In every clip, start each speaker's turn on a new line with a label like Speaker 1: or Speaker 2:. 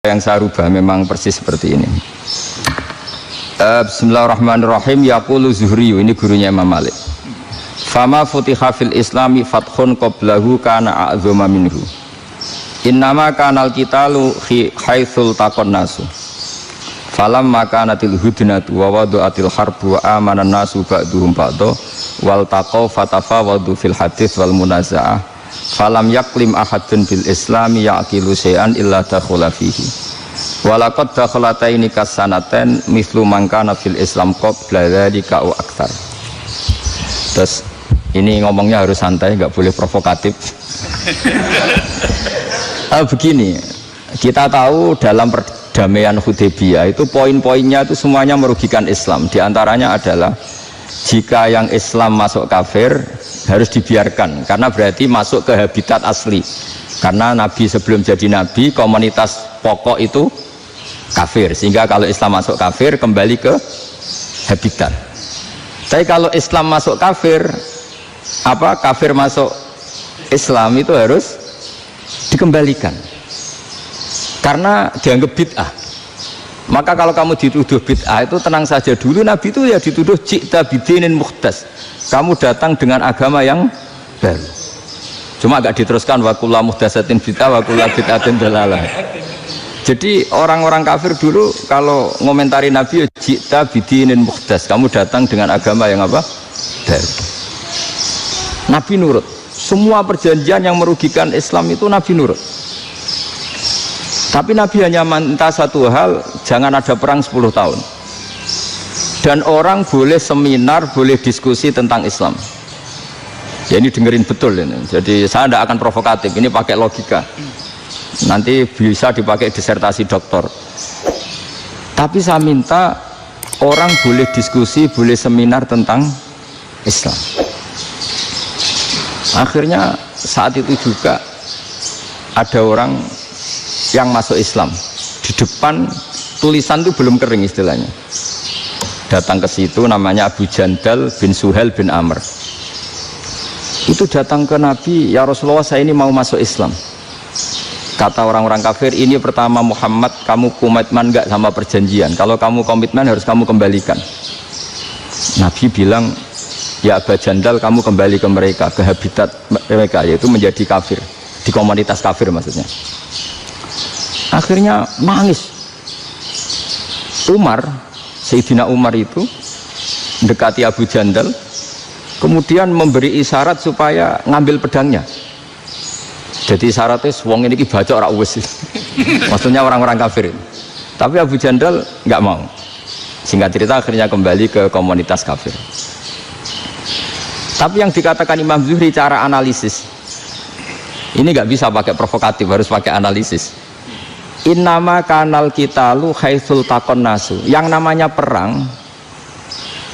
Speaker 1: yang saya rubah memang persis seperti ini. Bismillahirrahmanirrahim. Yaqulu Zuhri, ini gurunya Imam Malik. Fama futiha fil islami fathun qablahu kana a'zama minhu. Innama kanal qitalu haitsul taqon nasu. Falam makanatil hudnatu wa wadu'atil harbu wa amanan nasu ba'duhum ba'du wal taqaw fatafawadu fil hadits wal munaza'ah. Falam yaklim ahadun bil islami yaqilu syai'an illa dakhula fihi. Walaqad dakhalataini kasanaten mislu man kana fil islam qabla dzalika wa aktsar. Terus ini ngomongnya harus santai, enggak boleh provokatif. Begini, kita tahu dalam perdamaian Hudaybiyah itu poin-poinnya itu semuanya merugikan Islam. Di antaranya adalah jika yang Islam masuk kafir harus dibiarkan karena berarti masuk ke habitat asli. Karena Nabi sebelum jadi Nabi komunitas pokok itu kafir, sehingga kalau Islam masuk kafir kembali ke habitat. Tapi kalau Islam masuk kafir, kafir masuk Islam itu harus dikembalikan karena dianggap bid'ah. Maka kalau kamu dituduh bid'ah itu tenang saja dulu, Nabi itu ya dituduh ji'ta bidinin muhdas, kamu datang dengan agama yang baru. Cuma agak diteruskan wa kullu muhdatsatin bid'ah wa kullu bid'atin dalalah. Jadi orang-orang kafir dulu kalau ngomentari Nabi ya ji'ta bidinin muhdas, kamu datang dengan agama yang baru. Nabi nurut. Semua perjanjian yang merugikan Islam itu Nabi nurut. Tapi Nabi hanya minta satu hal, jangan ada perang 10 tahun. Dan orang boleh seminar, boleh diskusi tentang Islam. Ya ini dengerin betul ini. Jadi saya tidak akan provokatif, ini pakai logika. Nanti bisa dipakai disertasi doktor. Tapi saya minta orang boleh diskusi, boleh seminar tentang Islam. Akhirnya saat itu juga ada orang yang masuk Islam. Di depan tulisan itu belum kering istilahnya. Datang ke situ, namanya Abu Jandal bin Suhail bin Amr. Itu datang ke Nabi, ya Rasulullah saya ini mau masuk Islam. Kata orang-orang kafir, ini pertama Muhammad, kamu komitmen enggak sama perjanjian? Kalau kamu komitmen harus kamu kembalikan. Nabi bilang, ya Abu Jandal kamu kembali ke mereka, ke habitat mereka, yaitu menjadi kafir, di komunitas kafir maksudnya. Akhirnya nangis. Sayyidina Umar itu mendekati Abu Jandal, kemudian memberi isyarat supaya ngambil pedangnya. Jadi isyaratnya wong ini baca ora wis. Maksudnya orang-orang kafir. Tapi Abu Jandal nggak mau. Singkat cerita akhirnya kembali ke komunitas kafir. Tapi yang dikatakan Imam Zuhri cara analisis ini nggak bisa pakai provokatif, harus pakai analisis. Innama kanal qitalu haitsul taqon nasu. Yang namanya perang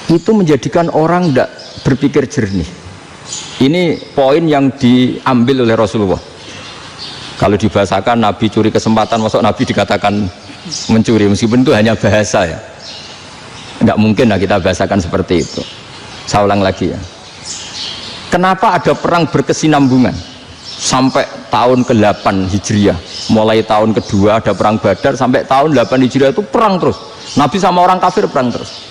Speaker 1: itu menjadikan orang tidak berpikir jernih. Ini poin yang diambil oleh Rasulullah. Kalau dibahasakan Nabi curi kesempatan, masuk Nabi dikatakan mencuri, meskipun itu hanya bahasa ya. Nggak mungkin lah kita bahasakan seperti itu. Saya ulang lagi ya. Kenapa ada perang berkesinambungan sampai tahun ke-8 Hijriah? Mulai tahun kedua ada perang Badar sampai tahun 8 Hijriah itu perang terus. Nabi sama orang kafir perang terus.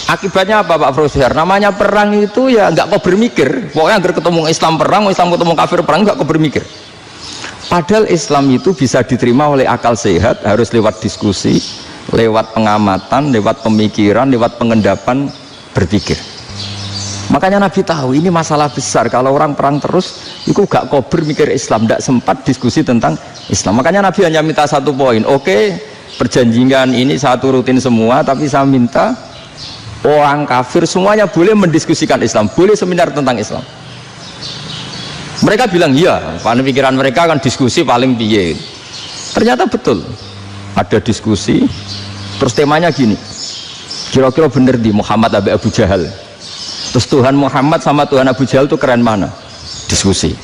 Speaker 1: Akibatnya apa Pak Profesor? Namanya perang itu ya nggak kau bermikir. Pokoknya agar ketemu Islam perang, Islam ketemu kafir perang, nggak kau bermikir. Padahal Islam itu bisa diterima oleh akal sehat, harus lewat diskusi, lewat pengamatan, lewat pemikiran, lewat pengendapan berpikir. Makanya Nabi tahu ini masalah besar. Kalau orang perang terus, itu gak kober mikir Islam, tidak sempat diskusi tentang Islam. Makanya Nabi hanya minta satu poin. Oke, perjanjian ini satu rutin semua, tapi saya minta orang kafir semuanya boleh mendiskusikan Islam, boleh seminar tentang Islam. Mereka bilang iya, karena pikiran mereka kan diskusi paling piye. Ternyata betul, ada diskusi. Terus temanya gini, kira-kira bener di Muhammad Abu Jahal. Terus Tuhan Muhammad sama Tuhan Abu Jahal itu keren mana? Diskusi.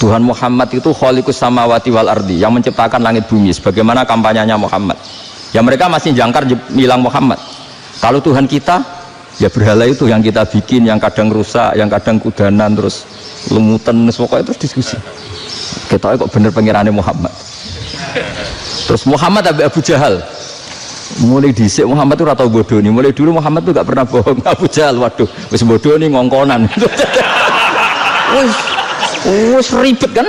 Speaker 1: Tuhan Muhammad itu khaliqus samawati wal ardi, yang menciptakan langit bumi. Sebagaimana kampanyenya Muhammad. Ya mereka masih jangkar bilang Muhammad. Kalau Tuhan kita, ya berhala itu yang kita bikin, yang kadang rusak, yang kadang kudanan, terus lumutan, pokoknya terus diskusi. Kita kok bener pengirannya Muhammad. Terus Muhammad Abu Jahal. Mulai dhisik Muhammad itu ora tau bodoni. Mulai dulu Muhammad itu gak pernah bohong. Abu Jahal, waduh, wis bodoni ngongkonan. Wis ribet kan?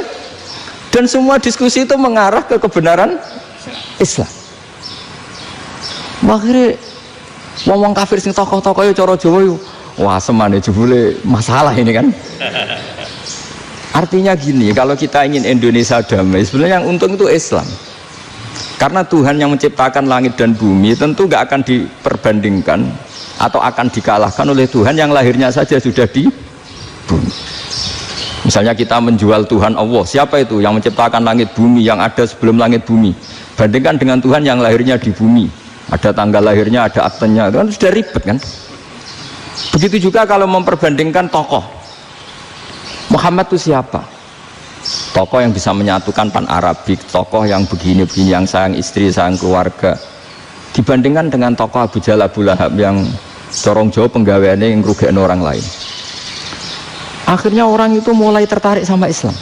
Speaker 1: Dan semua diskusi itu mengarah ke kebenaran Islam. Akhirnya wong kafir sing tokoh-tokoh yo cara Jawa yo wah semane jebule masalah ini kan. Artinya gini, kalau kita ingin Indonesia damai, sebenarnya yang untung itu Islam. Karena Tuhan yang menciptakan langit dan bumi tentu gak akan diperbandingkan atau akan dikalahkan oleh Tuhan yang lahirnya saja sudah di bumi. Misalnya kita menjual Tuhan Allah, siapa itu yang menciptakan langit bumi, yang ada sebelum langit bumi, bandingkan dengan Tuhan yang lahirnya di bumi, ada tanggal lahirnya, ada aktenya, itu kan sudah ribet kan. Begitu juga kalau memperbandingkan tokoh, Muhammad itu siapa? Tokoh yang bisa menyatukan pan-Arabik, tokoh yang begini-begini, yang sayang istri, sayang keluarga, dibandingkan dengan tokoh Abu Jahal, Abu Lahab yang corong jauh penggaweannya yang ngerugikan orang lain. Akhirnya orang itu mulai tertarik sama Islam.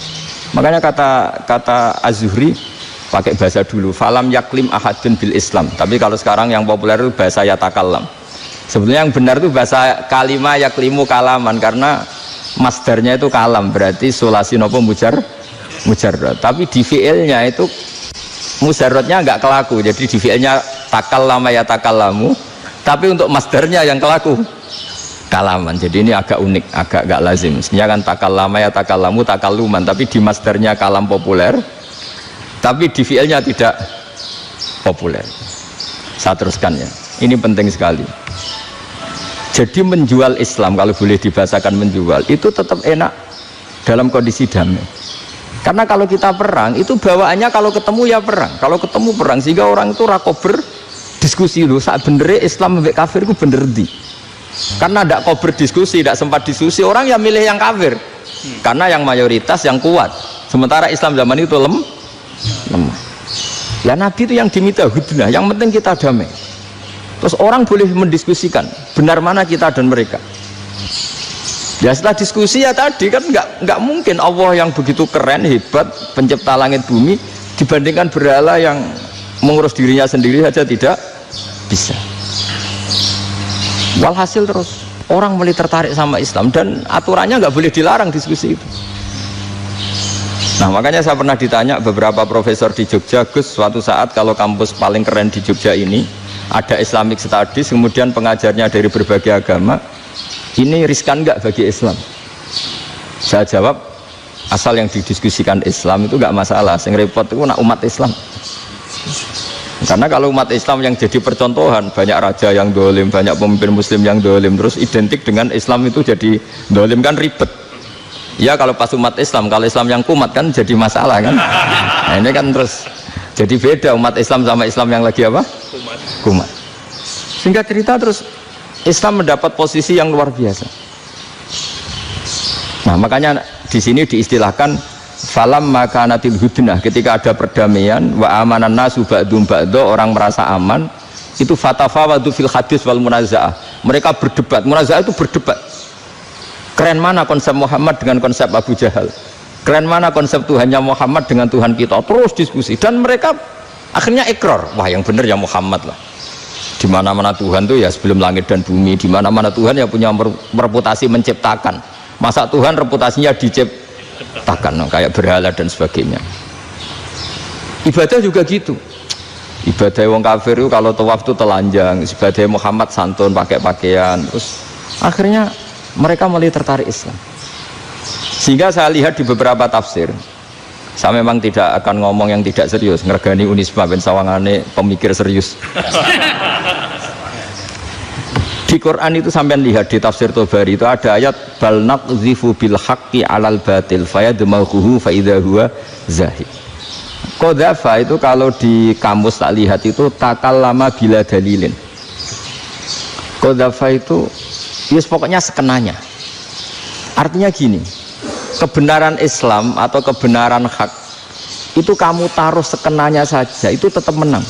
Speaker 1: Makanya kata Az-Zuhri pakai bahasa dulu, falam yaklim ahadun bil Islam. Tapi kalau sekarang yang populer itu bahasa yatakallam. Sebetulnya yang benar itu bahasa kalimah yaklimu kalaman, karena masdarnya itu kalam, berarti sulasi nopo mujarrad. Tapi di fiilnya itu mujarradnya enggak kelaku. Jadi di fiilnya takallama yatakallamu, tapi untuk masdarnya yang kelaku kalaman. Jadi ini agak unik, agak enggak lazim. Mestinya kan takallama yatakallamu takalluman, tapi di masdarnya kalam populer, tapi di fiilnya tidak populer. Saya teruskan ya. Ini penting sekali. Jadi menjual Islam, kalau boleh dibahasakan menjual, itu tetap enak dalam kondisi damai. Karena kalau kita perang, itu bawaannya kalau ketemu ya perang. Kalau ketemu perang, sehingga orang itu rakober diskusi loh, saat benernya Islam sampai kafir itu bener di. Karena tidak kober diskusi, tidak sempat diskusi, orang yang milih yang kafir. Karena yang mayoritas yang kuat. Sementara Islam zaman itu lemah. Ya Nabi itu yang diminta hudnah, yang penting kita damai. Terus orang boleh mendiskusikan benar mana kita dan mereka. Ya setelah diskusi ya tadi kan nggak mungkin Allah yang begitu keren hebat pencipta langit bumi dibandingkan berhala yang mengurus dirinya sendiri saja tidak bisa. Walhasil terus orang mulai tertarik sama Islam dan aturannya nggak boleh dilarang diskusi itu. Nah makanya saya pernah ditanya beberapa profesor di Jogja, Gus, suatu saat kalau kampus paling keren di Jogja ini ada Islamic Studies, kemudian pengajarnya dari berbagai agama, ini riskan nggak bagi Islam? Saya jawab, asal yang didiskusikan Islam itu nggak masalah, yang repot itu nak umat Islam. Karena kalau umat Islam yang jadi percontohan, banyak raja yang dolim, banyak pemimpin muslim yang dolim, terus identik dengan Islam itu jadi dolim kan ribet. Ya kalau pas umat Islam, kalau Islam yang kumat kan jadi masalah kan. Nah ini kan terus jadi beda umat Islam sama Islam yang lagi apa? Kumat. Sehingga cerita terus Islam mendapat posisi yang luar biasa. Nah makanya di sini diistilahkan falam makanatil hudnah, ketika ada perdamaian wa amanan nasu ba'dum ba'do, orang merasa aman, itu fatafawadu fil hadis wal munazaah. Mereka berdebat, munazaah itu berdebat. Keren mana konsep Muhammad dengan konsep Abu Jahal? Keren mana konsep Tuhannya Muhammad dengan Tuhan kita? Terus diskusi dan mereka akhirnya ikrar, wah yang benar ya Muhammad lah. Di mana-mana Tuhan tuh ya sebelum langit dan bumi, di mana-mana Tuhan ya punya reputasi menciptakan. Masa Tuhan reputasinya diciptakan, kayak berhala dan sebagainya. Ibadah juga gitu. Ibadah wong kafir itu kalau tawaf itu telanjang, ibadah Muhammad santun pakai pakaian. Terus akhirnya mereka mulai tertarik Islam. Sehingga saya lihat di beberapa tafsir, saya memang tidak akan ngomong yang tidak serius, ngergani Unisba ben sawangane pemikir serius. Di Quran itu sampean lihat di tafsir Tobari itu ada ayat bal naqzifu bil haqqi 'alal batil fayadmaghuhu fa idza huwa zahid. Qadzafa itu kalau di kamus tak lihat itu takallama bila dalilin. Qadzafa itu yes, pokoknya sekenanya. Artinya gini, kebenaran Islam atau kebenaran hak itu kamu taruh sekenanya saja itu tetap menang.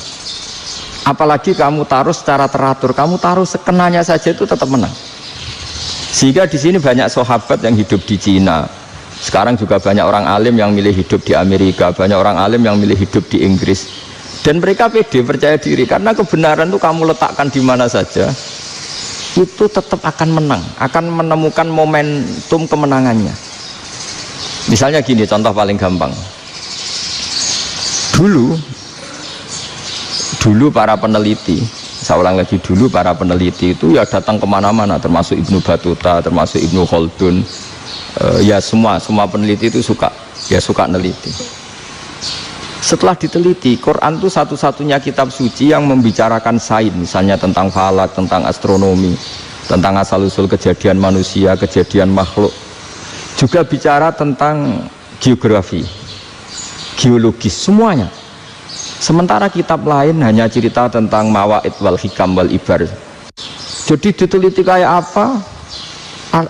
Speaker 1: Apalagi kamu taruh secara teratur, kamu taruh sekenanya saja itu tetap menang. Sehingga di sini banyak sahabat yang hidup di Cina. Sekarang juga banyak orang alim yang milih hidup di Amerika, banyak orang alim yang milih hidup di Inggris. Dan mereka pede, percaya diri, karena kebenaran itu kamu letakkan di mana saja, itu tetap akan menang, akan menemukan momentum kemenangannya. Misalnya gini, contoh paling gampang. Dulu para peneliti, saya ulang lagi, dulu para peneliti itu ya datang kemana-mana, termasuk Ibnu Battuta, termasuk Ibnu Khaldun, ya semua peneliti itu suka neliti. Setelah diteliti, Quran itu satu-satunya kitab suci yang membicarakan sains, misalnya tentang falak, tentang astronomi, tentang asal-usul kejadian manusia, kejadian makhluk. Juga bicara tentang geografi, geologis, semuanya. Sementara kitab lain hanya cerita tentang mawaid wal hikam wal ibar. Jadi diteliti kayak apa,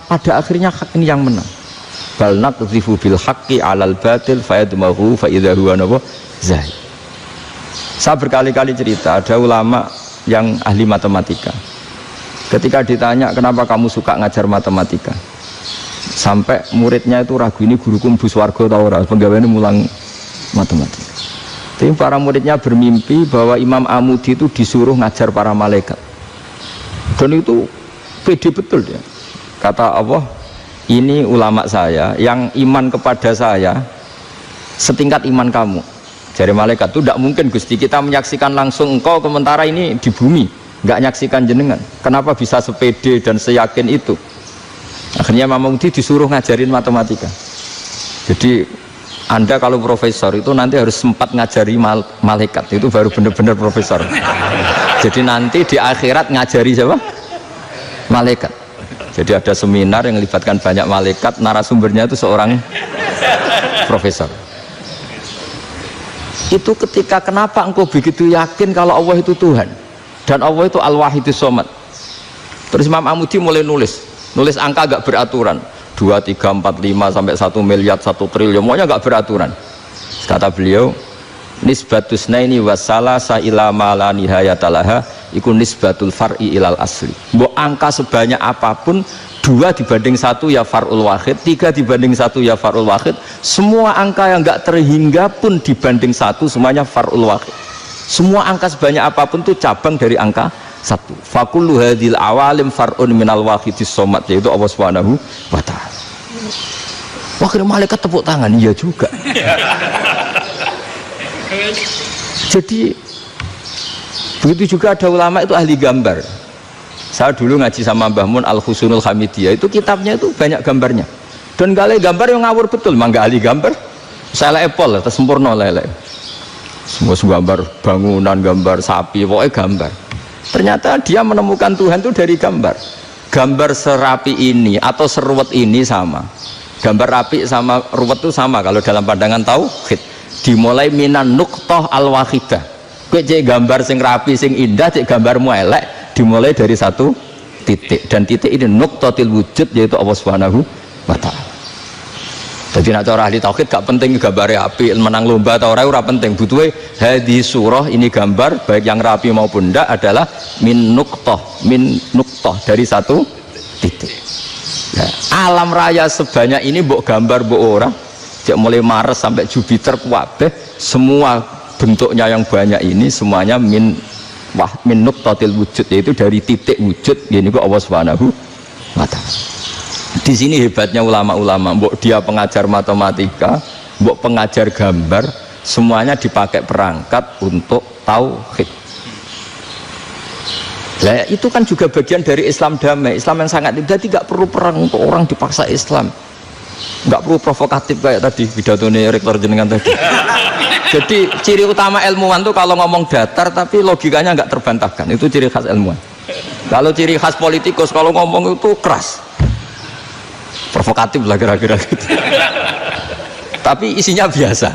Speaker 1: pada akhirnya hak ini yang menang. Bal naqdhifu bil haqqi 'alal batil fayadmahu fa idza huwa zahid. Saya berkali-kali cerita, ada ulama yang ahli matematika. Ketika ditanya kenapa kamu suka ngajar matematika, sampai muridnya itu ragu, ini guruku mlebu swarga ta ora, penggaweane mulang matematika. Tapi para muridnya bermimpi bahwa Imam Amudi itu disuruh ngajar para malaikat. Dan itu pede betul dia. Kata Allah, ini ulama saya yang iman kepada saya setingkat iman kamu. Jadi malaikat itu tidak mungkin Gusti, kita menyaksikan langsung engkau, sementara ini di bumi nggak nyaksikan jenengan. Kenapa bisa sepede dan seyakin itu? Akhirnya Imam Amudi disuruh ngajarin matematika. Jadi Anda kalau profesor itu nanti harus sempat ngajari malaikat, itu baru benar-benar profesor. Jadi nanti di akhirat ngajari siapa? Malaikat. Jadi ada seminar yang melibatkan banyak malaikat, narasumbernya itu seorang profesor. Itu ketika kenapa engkau begitu yakin kalau Allah itu Tuhan dan Allah itu Al-Wahidus Shomad. Terus Imam Amudi mulai nulis angka gak beraturan, 2, 3, 4, 5 sampai 1 miliar, 1 triliun, semuanya gak beraturan. Kata beliau, nisbatus naini wasalasa ila ma la nihayatalaha iku nisbatul far'i ilal asli. Mbok angka sebanyak apapun, 2 dibanding 1 ya far'ul wahid, 3 dibanding 1 ya far'ul wahid. Semua angka yang enggak terhingga pun dibanding 1 semuanya far'ul wahid. Semua angka sebanyak apapun itu cabang dari angka 1. Fakullu hadhil awalim far'un minal wahidis shomad, yaitu Allah Subhanahu wa ta'ala. Wakil malaikat tepuk tangan, iya juga. Jadi begitu juga ada ulama itu ahli gambar. Saya dulu ngaji sama Mbah Mun Al-Husunul Hamidiyah, itu kitabnya itu banyak gambarnya. Dan gale gambar yang ngawur betul, mangga ahli gambar. Saya epol, sempurna lele. Semua gambar bangunan, gambar sapi, pokoknya gambar. Ternyata dia menemukan Tuhan itu dari gambar. Gambar serapi ini atau seruwet ini sama. Gambar rapi sama ruwet itu sama kalau dalam pandangan tauhid. Dimulai minan nuqtah al-wahidah. Kowe cek gambar sing rapi, sing indah, cek gambarmu elek, dimulai dari 1 titik, dan titik ini nuqtatil wujud, yaitu Allah Subhanahu wa ta'ala. Jadi nak cara ahli tauhid gak penting gambarnya api, menang lomba atau ora penting. Butuhnya hadis surah ini gambar baik yang rapi maupun ndak adalah min nuqtah dari 1 titik. Ya, alam raya sebanyak ini mbok gambar mbok ora, cek mulai Mars sampai Jupiter kabeh semua bentuknya yang banyak ini semuanya min nuqtatil wujud, yaitu dari titik wujud, ini kok Allah Subhanahu wa ta'ala. Di sini hebatnya ulama-ulama, mbok dia pengajar matematika, mbok pengajar gambar, semuanya dipakai perangkat untuk tauhid. Nah, itu kan juga bagian dari Islam damai, Islam yang sangat, jadi tidak perlu perang untuk orang dipaksa Islam, nggak perlu provokatif kayak tadi pidatonya rektor jenengan tadi. Jadi ciri utama ilmuwan tuh kalau ngomong datar tapi logikanya nggak terbantahkan, itu ciri khas ilmuwan. Kalau ciri khas politikus kalau ngomong itu keras, provokatif lah kira-kira gitu. Tapi isinya biasa.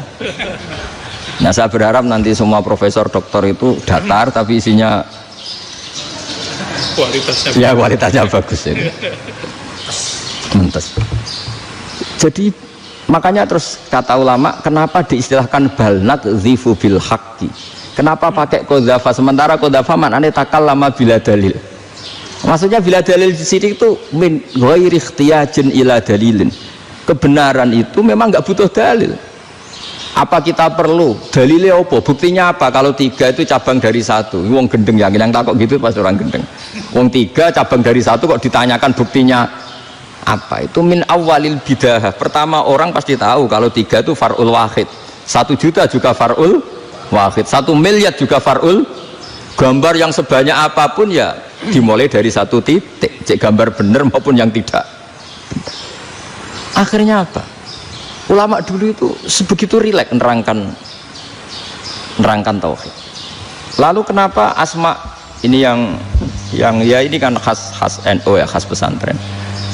Speaker 1: Nah saya berharap nanti semua profesor doktor itu datar tapi isinya kualitasnya bagus ini. Mentes. Jadi makanya terus kata ulama, kenapa diistilahkan bal naqdhifu bil haqqi? Kenapa pakai qadzafa, sementara qadzafa maknanya takallama bila dalil? Maksudnya bila dalil di sini itu min ghairi ikhtiyajin ila dalilin. Kebenaran itu memang nggak butuh dalil. Apa kita perlu dalilnya apa? Buktinya apa? Kalau 3 itu cabang dari 1. Wong gendeng yakin yang takut gitu pas orang gendeng. Wong 3 cabang dari 1 kok ditanyakan buktinya apa? Itu min awalil bidah. Pertama orang pasti tahu kalau 3 itu far'ul wahid. 1 juta juga far'ul wahid. 1 miliar juga far'ul. Gambar yang sebanyak apapun ya dimulai dari 1 titik. Cek gambar bener maupun yang tidak. Akhirnya apa? Ulama dulu itu sebegitu rileks nerangkan tauhid. Lalu kenapa asma ini yang ya ini kan khas NU ya, khas pesantren.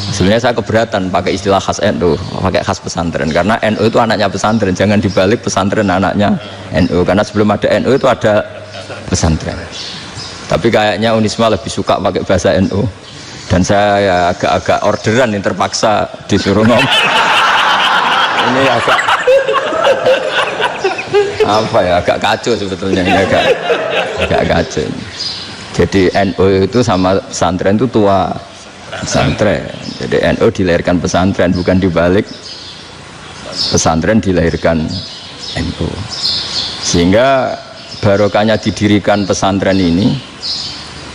Speaker 1: Sebenarnya saya keberatan pakai istilah khas NU, pakai khas pesantren karena NU itu anaknya pesantren, jangan dibalik pesantren anaknya NU karena sebelum ada NU itu ada pesantren. Tapi kayaknya Unisma lebih suka pakai bahasa NU dan saya ya agak-agak orderan yang terpaksa disuruh ngomong. Ini agak apa ya, agak kacau sebetulnya ini agak kacau. Jadi NU itu sama pesantren itu tua pesantren. Jadi NU dilahirkan pesantren, bukan dibalik pesantren dilahirkan NU. Sehingga barokahnya didirikan pesantren ini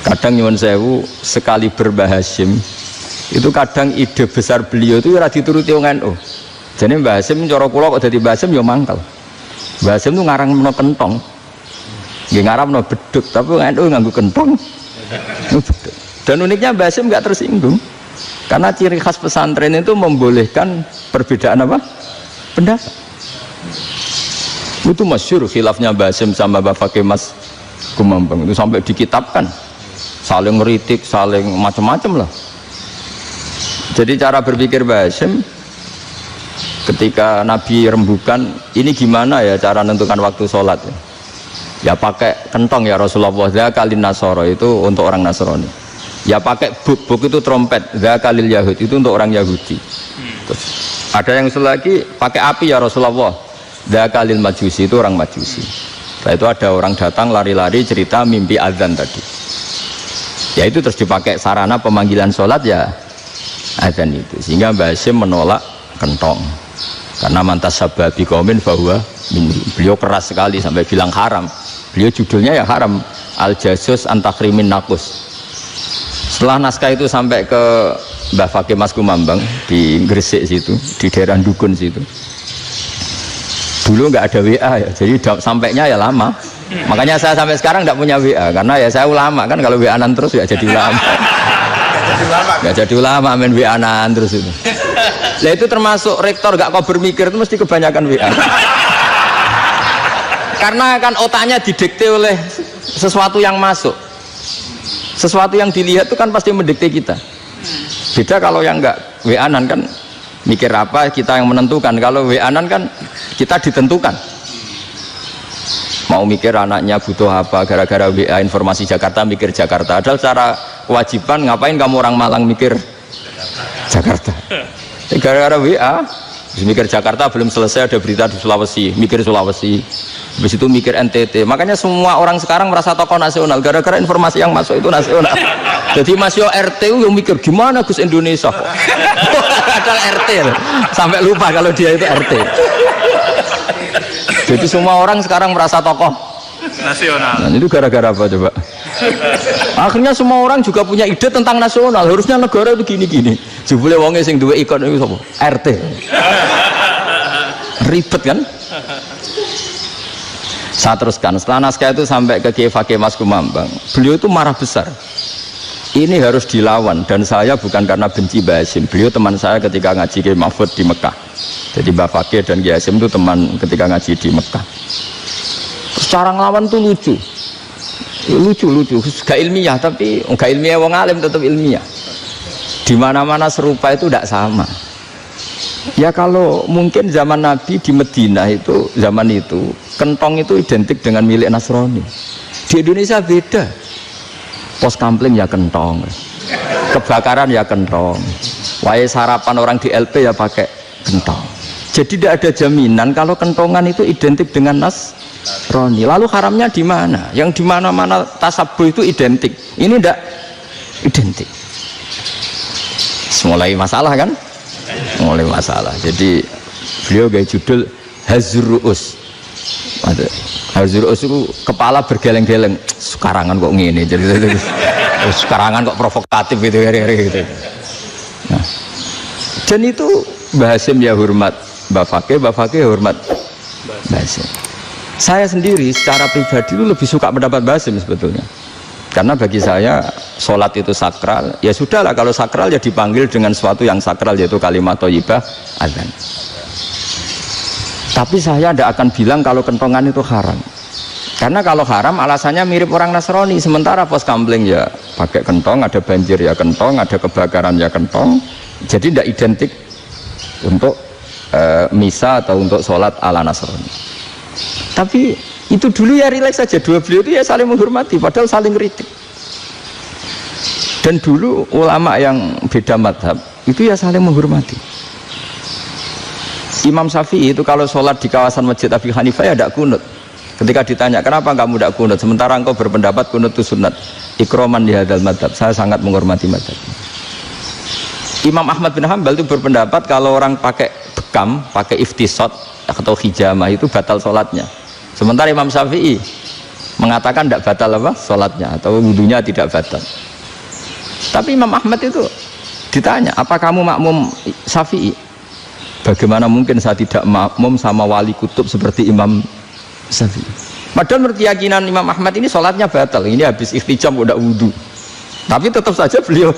Speaker 1: kadang nyuwun sewu sekali berbahashim itu kadang ide besar beliau itu ora dituruti wong NU. Jadi Mbah Hasim cara kula kok dadi Mbah Hasim ya mangkel. Mbah Hasim itu ngarang meno kentong. Nggih ngarang meno beduk, tapi NU nganggo kentong. Dan uniknya Mbah Hasim enggak tersinggung. Karena ciri khas pesantren itu membolehkan perbedaan apa? Pendapat. Itu masyhur khilafnya Mbah Hasim sama Mbah Fakih Mas Kumambang itu sampai dikitabkan. Saling ngeritik, saling macam-macam lah. Jadi cara berpikir Mbah Hasim ketika Nabi rembukan, ini gimana ya cara menentukan waktu sholat ya? Ya pakai kentong ya Rasulullah, zakalin nasoro itu untuk orang Nasrani. Ya pakai buk itu trompet, zakalil Yahud itu untuk orang Yahudi. Terus, ada yang usul lagi pakai api ya Rasulullah, zakalil Majusi itu orang Majusi. Setelah itu ada orang datang lari-lari cerita mimpi azan tadi. Ya itu terus dipakai sarana pemanggilan sholat ya azan itu. Sehingga Mbah Hasim menolak kentong. Karena mantas sababi qaumin bahwa beliau keras sekali sampai bilang haram. Beliau judulnya ya haram, al jasus antakrimin nakus. Setelah naskah itu sampai ke Mbah Fakih Mas Kumambang di Gresik situ, di daerah Dukun situ. Dulu nggak ada WA ya, jadi sampainya ya lama. Makanya saya sampai sekarang nggak punya WA karena ya saya ulama kan, kalau WA-an terus ya jadi ulama. Nggak jadi ulama main WA-an terus itu. Lah itu termasuk rektor gak kau bermikir itu mesti kebanyakan WA. Karena kan otaknya didikte oleh sesuatu yang masuk. Sesuatu yang dilihat itu kan pasti mendikte kita. Beda kalau yang enggak WA-an kan mikir apa kita yang menentukan. Kalau WA-an kan kita ditentukan. Mau mikir anaknya butuh apa gara-gara WA informasi Jakarta mikir Jakarta. Padahal secara kewajiban ngapain kamu orang Malang mikir Jakarta. Gara-gara WA mikir Jakarta belum selesai ada berita di Sulawesi, mikir Sulawesi, habis itu mikir NTT. Makanya semua orang sekarang merasa tokoh nasional gara-gara informasi yang masuk itu nasional. Jadi Mas Yo RT yang mikir gimana Gus Indonesia kok ada RT sampai lupa kalau dia itu RT. Jadi semua orang sekarang merasa tokoh nasional. Nah, itu gara-gara apa coba? Akhirnya semua orang juga punya ide tentang nasional. Harusnya negara itu gini-gini. Jebule wonge sing duwe ikon itu sapa? RT. Ribet kan? Saya teruskan. Setelah naskah itu sampai ke Kiai Fakih Mas Kumambang, beliau itu marah besar. Ini harus dilawan dan saya bukan karena benci Mbah Hasim. Beliau teman saya ketika ngaji Kiai Mahfud di Mekah. Jadi Mbah Fakih dan Kiai Hasim itu teman ketika ngaji di Mekah. Cara ngelawan tuh lucu, gak ilmiah tapi gak ilmiah, wong alim tetap ilmiah. Di mana-mana serupa itu tidak sama. Ya kalau mungkin zaman Nabi di Medina itu zaman itu kentong itu identik dengan milik Nasrani. Di Indonesia beda. Pos kampling ya kentong, kebakaran ya kentong, wae sarapan orang di LP ya pakai kentong. Jadi tidak ada jaminan kalau kentongan itu identik dengan Nasrani. Lalu haramnya di mana? Yang di mana-mana tasabuh itu identik. Ini tidak identik. Mulai masalah kan? Mulai masalah. Jadi beliau gaya judul Hazruus. Hazruus itu kepala bergeleng-geleng. Sekarangan kok ngene jadi sekarangan kok provokatif gitu gitu. Nah, dan itu Mbah Hasim ya hormat Mbah Fakih hormat Mbah Hasim. Saya sendiri secara pribadi itu lebih suka pendapat Mbah Hasim sebetulnya, karena bagi saya sholat itu sakral. Ya sudahlah, kalau sakral ya dipanggil dengan sesuatu yang sakral, yaitu kalimat thayyibah adzan. Tapi saya tidak akan bilang kalau kentongan itu haram, karena kalau haram alasannya mirip orang Nasrani. Sementara pos kampleng ya pakai kentong, ada banjir ya kentong, ada kebakaran ya kentong, jadi tidak identik untuk misa atau untuk sholat ala Nasrani. Tapi itu dulu ya rileks saja, dua beliau itu ya saling menghormati padahal saling kritik. Dan dulu ulama yang beda madhab itu ya saling menghormati. Imam Syafi'i itu kalau sholat di kawasan Masjid Abi Hanifah ya tidak kunut. Ketika ditanya kenapa kamu tidak kunut sementara engkau berpendapat kunut itu sunat, ikroman di hadal madhab, saya sangat menghormati madhab. Imam Ahmad bin Hanbal itu berpendapat kalau orang pakai bekam, pakai iftisot atau hijamah itu batal sholatnya. Sementara Imam Syafi'i mengatakan tidak batal apa sholatnya atau wudunya tidak batal. Tapi Imam Ahmad itu ditanya, apa kamu makmum Syafi'i? Bagaimana mungkin saya tidak makmum sama wali kutub seperti Imam Syafi'i? Padahal menurut keyakinan Imam Ahmad ini sholatnya batal, ini habis ikhtijam udah wudu, tapi tetap saja beliau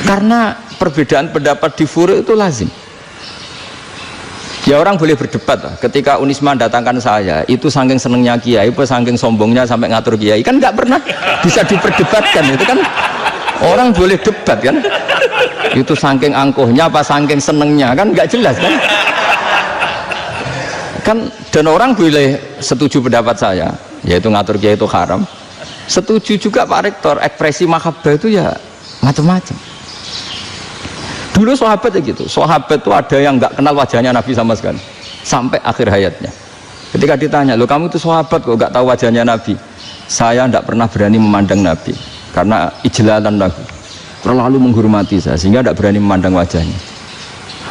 Speaker 1: karena perbedaan pendapat di furu' itu lazim. Ya orang boleh berdebat lah. Ketika Unisma datangkan saya itu saking senengnya kiai, saking sombongnya sampai ngatur kiai, kan nggak pernah bisa diperdebatkan. Itu kan orang boleh debat kan, itu saking angkuhnya apa saking senengnya, kan nggak jelas kan. Dan orang boleh setuju pendapat saya, yaitu ngatur kiai itu haram. Setuju juga Pak Rektor, ekspresi mahabbah itu ya macam-macam. Dulu sahabat ya gitu, sahabat itu ada yang nggak kenal wajahnya Nabi sama sekali sampai akhir hayatnya. Ketika ditanya, loh kamu itu sahabat kok nggak tahu wajahnya Nabi? Saya tidak pernah berani memandang Nabi karena ijlalan Nabi, terlalu menghormati saya sehingga tidak berani memandang wajahnya.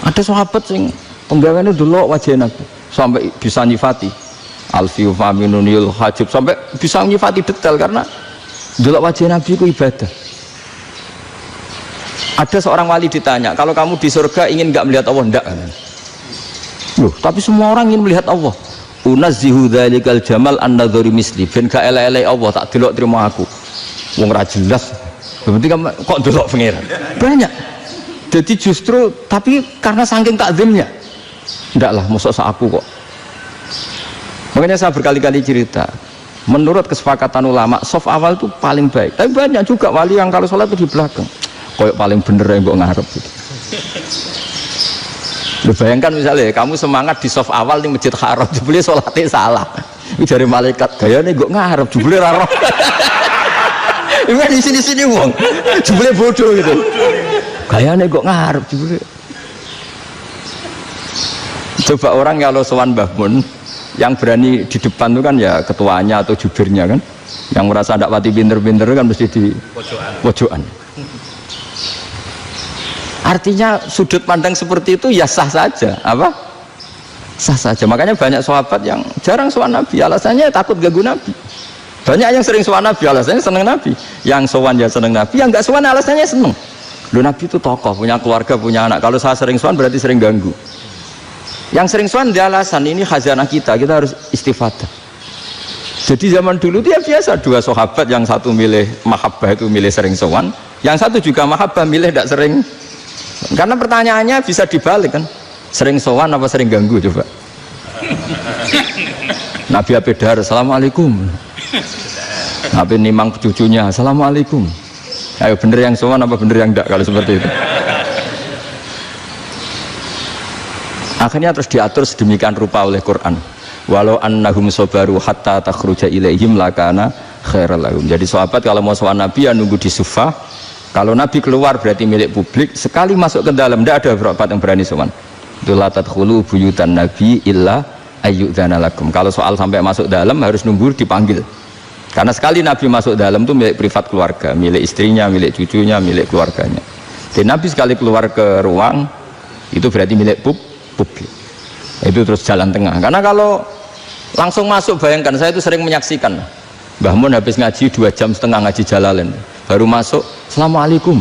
Speaker 1: Ada sahabat yang penggawaannya dulu wajah Nabi sampai bisa nyifati alfiu faminunil hajib, sampai bisa nyifati detail karena dulu wajah Nabi itu ibadah. Ada seorang wali ditanya, kalau kamu di surga ingin nggak melihat Allah? Enggak. Loh, tapi semua orang ingin melihat Allah. Unazzihu dzalikal jamal an-nadhuri misli, ben gak elek-elek Allah tak delok terima aku. Wong ra jelas. Berarti kok delok pangeran. Banyak. Jadi justru tapi karena saking takzimnya. Enggak lah, mosok sak aku kok. Makanya saya berkali-kali cerita, menurut kesepakatan ulama, soft awal itu paling baik. Tapi banyak juga wali yang kalau sholat itu di belakang. Koyok paling bener yang gue ngarep gitu. Lu bayangkan misalnya kamu semangat di soft awal di Masjid Haram, jebule sholatnya salah. Ini dari malaikat gayane gue ngarep, jebule raro. Ini di sini wong, jebule bodoh gitu. Gayane gue ngarep, jebule. Coba orang kalau sowan Mbah Mun, yang berani di depan itu kan ya ketuanya atau jubirnya kan, yang merasa tidak pati pinter-pinter kan mesti di pojokan. Artinya sudut pandang seperti itu ya sah saja, apa? Sah saja. Makanya banyak sahabat yang jarang sowan Nabi, alasannya takut ganggu Nabi. Banyak yang sering sowan Nabi, alasannya seneng Nabi. Yang sowan ya seneng Nabi, yang nggak sowan alasannya seneng. Loh, Nabi itu tokoh, punya keluarga, punya anak. Kalau saya sering sowan berarti sering ganggu. Yang sering sowan dia alasan ini khazanah kita harus istifadah. Jadi zaman dulu dia biasa, dua sahabat, yang satu milih mahabbah itu milih sering sowan, yang satu juga mahabbah milih tidak sering. Karena pertanyaannya bisa dibalik kan, sering sowan apa sering ganggu coba. Nabi Abedar, assalamualaikum. Nabi nimang cucunya, assalamualaikum. Ayo bener yang sowan apa bener yang enggak kalau seperti itu. Akhirnya terus diatur sedemikian rupa oleh Quran. Walau annahum sabaru hatta takhruja ilaihim lakana khairal lahum. Jadi sahabat kalau mau sowan Nabi ya nunggu di Sufah. Kalau Nabi keluar berarti milik publik, sekali masuk ke dalam tidak ada sahabat yang berani sowan. La tadkhulu buyutan nabi illa ayyudzana lakum. Kalau soal sampai masuk dalam harus nunggu dipanggil. Karena sekali Nabi masuk dalam itu milik privat keluarga, milik istrinya, milik cucunya, milik keluarganya. Dan Nabi sekali keluar ke ruang itu berarti milik publik. Itu terus jalan tengah. Karena kalau langsung masuk, bayangkan saya itu sering menyaksikan Mbah Mun habis ngaji 2,5 jam ngaji Jalalain, baru masuk Assalamualaikum,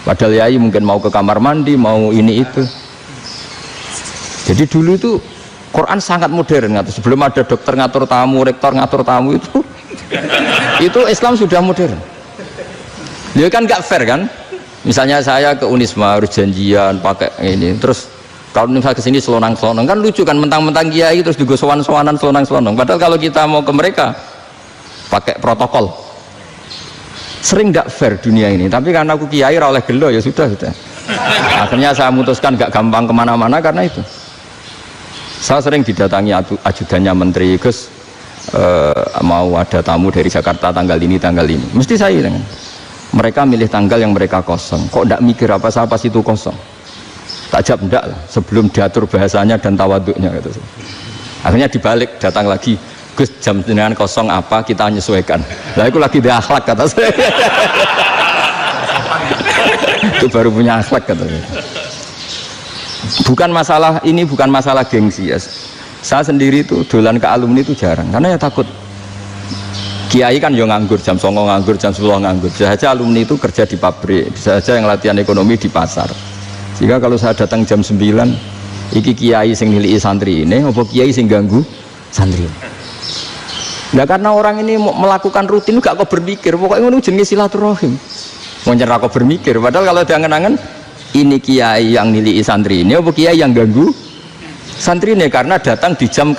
Speaker 1: padahal yai mungkin mau ke kamar mandi, mau ini itu. Jadi dulu itu Quran sangat modern, sebelum ada dokter ngatur tamu, rektor ngatur tamu itu Islam sudah modern. Dia kan gak fair kan, misalnya saya ke Unisma harus janjian pakai ini, terus kalau misalnya kesini selonang-selonang kan lucu kan, mentang-mentang kiai terus juga sowan-sowanan selonang-selonang, padahal kalau kita mau ke mereka pakai protokol. Sering gak fair dunia ini, tapi karena aku kiai oleh gelo ya sudah. Akhirnya saya memutuskan gak gampang kemana-mana karena itu. Saya sering didatangi ajudannya menteri, Gus mau ada tamu dari Jakarta tanggal ini, mesti saya bilang, mereka milih tanggal yang mereka kosong, kok gak mikir apa situ kosong. Tak jawab enggak lah, sebelum diatur bahasanya dan tawaduknya gitu. Akhirnya dibalik, datang lagi, Gus jam dengan kosong apa, kita menyesuaikan. Lah itu lagi di akhlak kata saya. Itu baru punya akhlak kata saya. Bukan masalah ini, bukan masalah gengsi ya. Saya sendiri itu dolan ke alumni itu jarang, karena ya takut. Kiai kan yo nganggur, jam 9 nganggur, jam 10 nganggur. Bisa saja alumni itu kerja di pabrik, bisa saja yang latihan ekonomi di pasar. Jika kalau saya datang jam 9, iki kiai sing nilai santri ini, apa kiai sing ganggu santri? Nah karena orang ini melakukan rutin gak kok berpikir, pokoknya ngono jenenge silaturahim. Mau nyerah kok berpikir, padahal kalau diangen-angen ini kiai yang nilai santri ini, apa kiai yang ganggu santri ini karena datang di jam